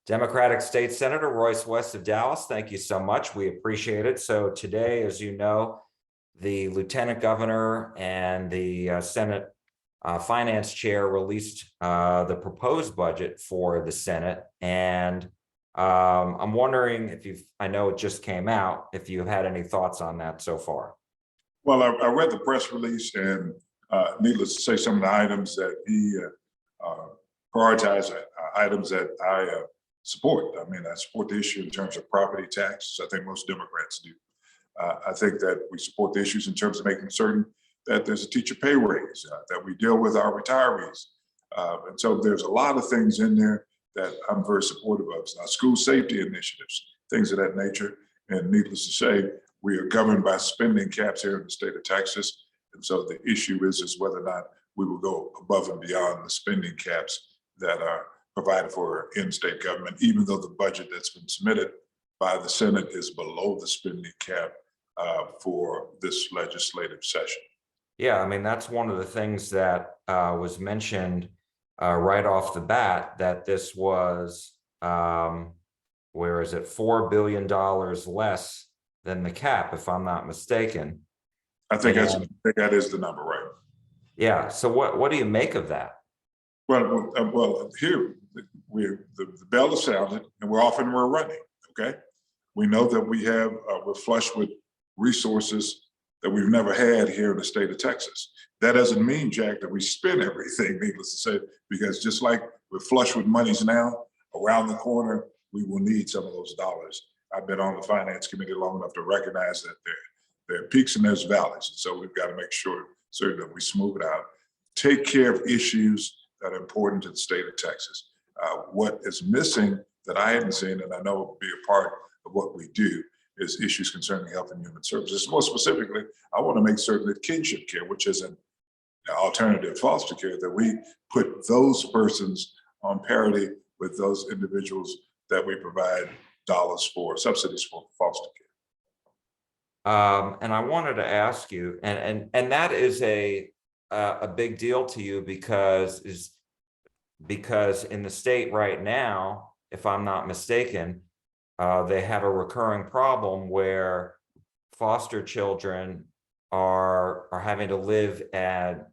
Democratic State Senator Royce West of Dallas, thank you so much. We appreciate it. So today, as you know, the Lieutenant Governor and the Senate Finance Chair released the proposed budget for the Senate. And I'm wondering if I know it just came out, if you've had any thoughts on that so far. Well, I read the press release, and needless to say, some of the items that he prioritized are items that I support. I mean, I support the issue in terms of property taxes. I think most Democrats do. I think that we support the issues in terms of making certain that there's a teacher pay raise, that we deal with our retirees. And so there's a lot of things in there that I'm very supportive of. School safety initiatives, things of that nature. And needless to say, we are governed by spending caps here in the state of Texas. And so the issue is whether or not we will go above and beyond the spending caps that are provided for in-state government, even though the budget that's been submitted by the Senate is below the spending cap for this legislative session. Yeah, I mean, that's one of the things that was mentioned right off the bat, that this was, where is it, $4 billion less than the cap, if I'm not mistaken. I think that is the number, right? Yeah, so what do you make of that? Well, here, the bell is sounded and we're off and we're running, okay? We know that we're flush with resources that we've never had here in the state of Texas. That doesn't mean, Jack, that we spend everything, needless to say, because just like we're flush with monies now, around the corner, we will need some of those dollars. I've been on the finance committee long enough to recognize that there are peaks and there's valleys. And so we've got to make sure certain that we smooth it out, take care of issues that are important to the state of Texas. What is missing that I haven't seen, and I know will be a part of what we do, is issues concerning health and human services. More specifically, I want to make certain that kinship care, which is an alternative foster care, that we put those persons on parity with those individuals that we provide dollars for, subsidies for foster care. And I wanted to ask you, and that is a big deal to you because in the state right now, if I'm not mistaken, they have a recurring problem where foster children are having to live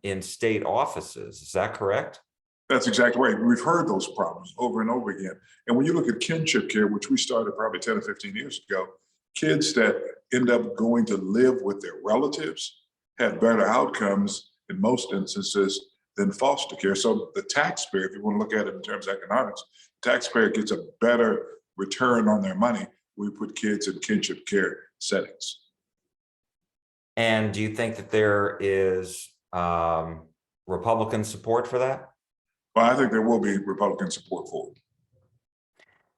in state offices. Is that correct? That's exactly right. We've heard those problems over and over again. And when you look at kinship care, which we started probably 10 or 15 years ago, kids that end up going to live with their relatives have better outcomes in most instances than foster care. So the taxpayer, if you want to look at it in terms of economics, taxpayer gets a better return on their money. We put kids in kinship care settings. And do you think that there is Republican support for that? Well, I think there will be Republican support for it.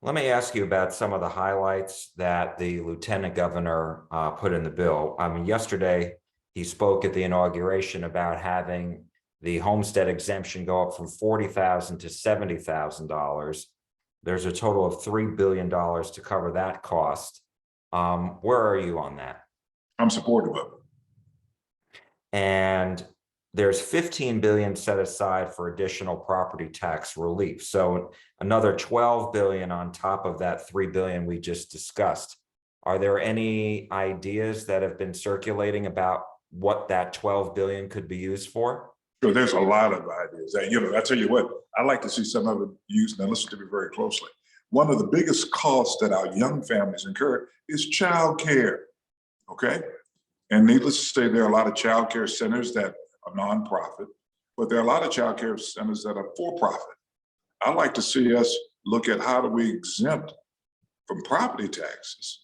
Let me ask you about some of the highlights that the Lieutenant Governor put in the bill. I mean, yesterday he spoke at the inauguration about having the homestead exemption go up from $40,000 to $70,000. There's a total of $3 billion to cover that cost. Where are you on that? I'm supportive of it. And there's $15 billion set aside for additional property tax relief. So another $12 billion on top of that $3 billion we just discussed. Are there any ideas that have been circulating about what that $12 billion could be used for? Sure, there's a lot of ideas. I tell you what, I like to see some of it used. Now listen to me very closely. One of the biggest costs that our young families incur is child care, okay? And needless to say, there are a lot of child care centers that are nonprofit, but there are a lot of child care centers that are for-profit. I'd like to see us look at how do we exempt from property taxes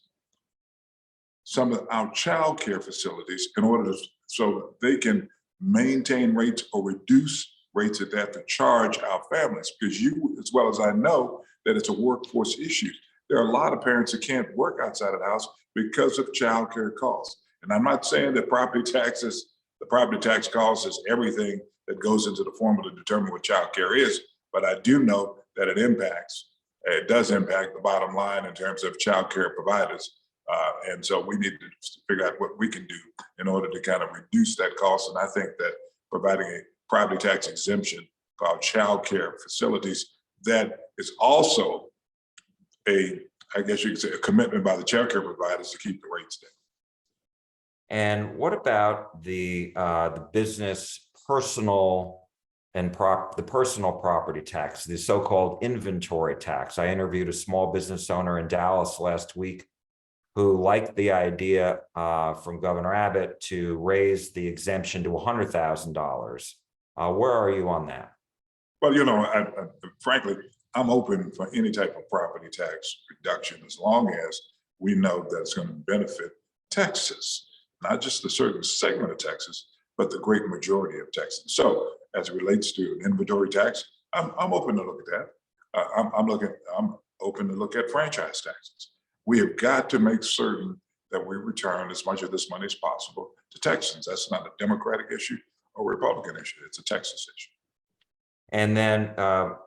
some of our child care facilities in order so they can maintain rates or reduce rates that they have to charge our families, because you, as well as I know, that it's a workforce issue. There are a lot of parents that can't work outside of the house because of child care costs. And I'm not saying that the property tax cost is everything that goes into the formula to determine what child care is, but I do know that it does impact the bottom line in terms of child care providers. And so we need to figure out what we can do in order to kind of reduce that cost. And I think that providing a property tax exemption for our child care facilities that is also I guess you could say, a commitment by the childcare providers to keep the rates down. And what about the business personal and the personal property tax, the so-called inventory tax? I interviewed a small business owner in Dallas last week who liked the idea from Governor Abbott to raise the exemption to $100,000. Where are you on that? Well, you know, frankly, I'm open for any type of property tax reduction as long as we know that it's going to benefit Texas, not just a certain segment of Texas, but the great majority of Texans. So as it relates to an inventory tax, I'm open to look at that. I'm open to look at franchise taxes. We have got to make certain that we return as much of this money as possible to Texans. That's not a Democratic issue or Republican issue. It's a Texas issue. And then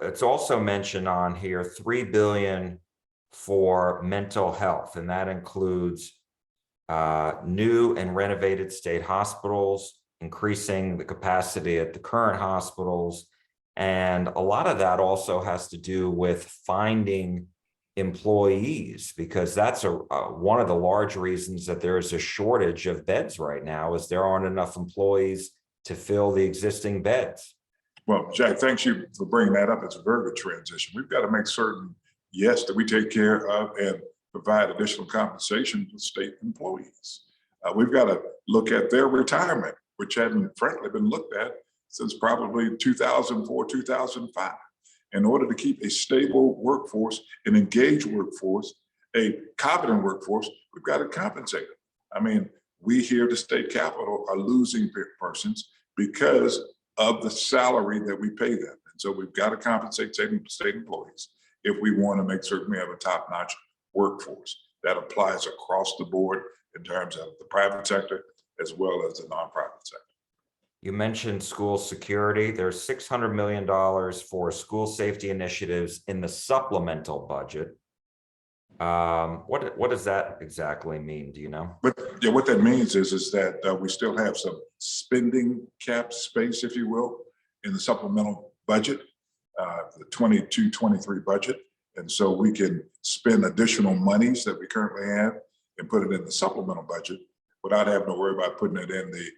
it's also mentioned on here, $3 billion for mental health, and that includes new and renovated state hospitals, increasing the capacity at the current hospitals. And a lot of that also has to do with finding employees, because that's one of the large reasons that there is a shortage of beds right now, is there aren't enough employees to fill the existing beds. Well, Jack, thanks you for bringing that up. It's a very good transition. We've got to make certain, yes, that we take care of and provide additional compensation for state employees. We've got to look at their retirement, which hadn't frankly been looked at since probably 2004, 2005. In order to keep a stable workforce, an engaged workforce, a competent workforce, we've got to compensate them. I mean, we here at the state capitol are losing persons because of the salary that we pay them. And so we've got to compensate state employees if we want to make certain we have a top-notch workforce. That applies across the board in terms of the private sector as well as the nonprofit sector. You mentioned school security. There's $600 million for school safety initiatives in the supplemental budget. What does that exactly mean? Do you know? But yeah, what that means is that we still have some spending cap space, if you will, in the supplemental budget, the 22-23 budget. And so we can spend additional monies that we currently have and put it in the supplemental budget without having to worry about putting it in the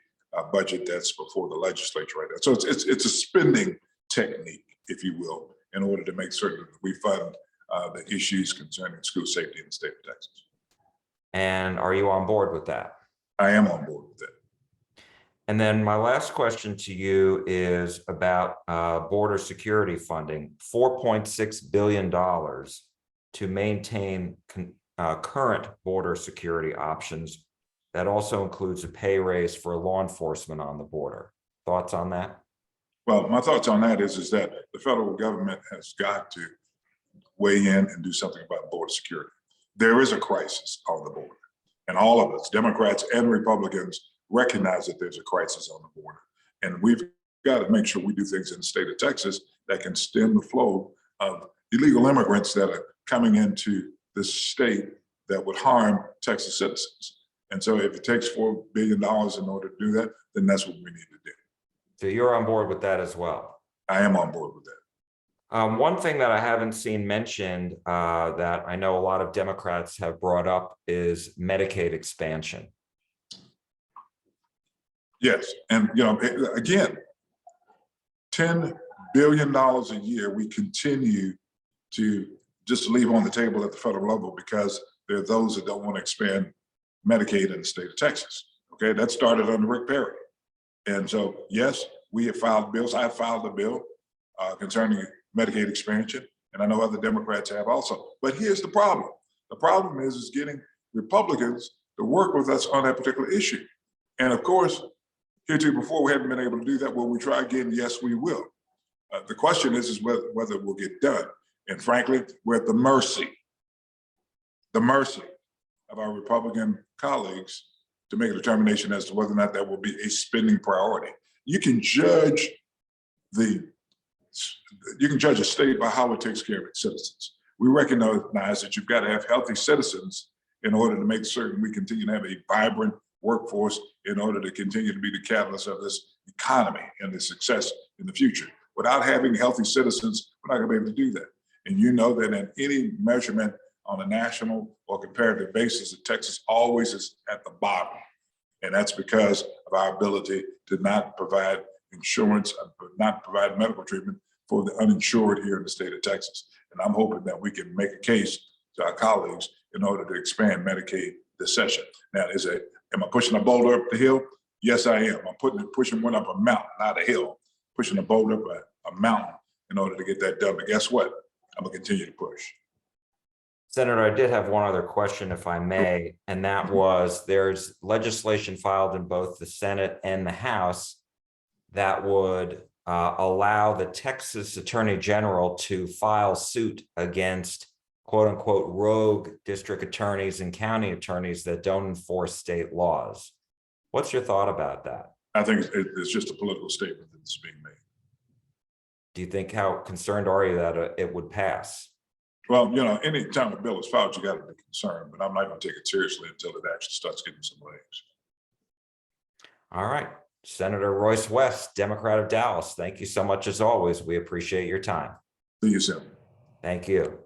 budget that's before the legislature right now. So it's a spending technique, if you will, in order to make certain that we fund the issues concerning school safety in the state of Texas. And are you on board with that? I am on board with that. And then my last question to you is about border security funding, $4.6 billion to maintain current border security options. That also includes a pay raise for law enforcement on the border. Thoughts on that? Well, my thoughts on that is that the federal government has got to weigh in and do something about border security. There is a crisis on the border, and all of us, Democrats and Republicans, recognize that there's a crisis on the border. And we've got to make sure we do things in the state of Texas that can stem the flow of illegal immigrants that are coming into this state that would harm Texas citizens. And so if it takes $4 billion in order to do that, then that's what we need to do. So you're on board with that as well? I am on board with that. One thing that I haven't seen mentioned that I know a lot of Democrats have brought up is Medicaid expansion. Yes, and you know, again, $10 billion a year we continue to just leave on the table at the federal level because there are those that don't want to expand Medicaid in the state of Texas. Okay, that started under Rick Perry. And so, yes, we have filed bills. I have filed a bill concerning Medicaid expansion, and I know other Democrats have also. But here's the problem. The problem is getting Republicans to work with us on that particular issue. And of course, heretofore we haven't been able to do that. Will we try again? Yes, we will. The question is whether it will get done. And frankly, we're at the mercy of our Republican colleagues to make a determination as to whether or not that will be a spending priority. You can judge a state by how it takes care of its citizens. We recognize that you've got to have healthy citizens in order to make certain we continue to have a vibrant workforce in order to continue to be the catalyst of this economy and the success in the future. Without having healthy citizens, we're not gonna be able to do that. And you know that in any measurement on a national or comparative basis, Texas always is at the bottom. And that's because of our ability to not provide insurance, not provide medical treatment for the uninsured here in the state of Texas. And I'm hoping that we can make a case to our colleagues in order to expand Medicaid this session. Now, am I pushing a boulder up the hill? Yes, I am. I'm pushing one up a mountain, not a hill. Pushing a boulder up a mountain in order to get that done. But guess what? I'm gonna continue to push. Senator, I did have one other question, if I may, and that was there's legislation filed in both the Senate and the House that would allow the Texas Attorney General to file suit against quote unquote rogue district attorneys and county attorneys that don't enforce state laws. What's your thought about that? I think it's just a political statement that's being made. Do you think, how concerned are you that it would pass? Well, you know, any time a bill is filed, you got to be concerned, but I'm not going to take it seriously until it actually starts getting some legs. All right. Senator Royce West, Democrat of Dallas, thank you so much as always. We appreciate your time. See you soon. Thank you.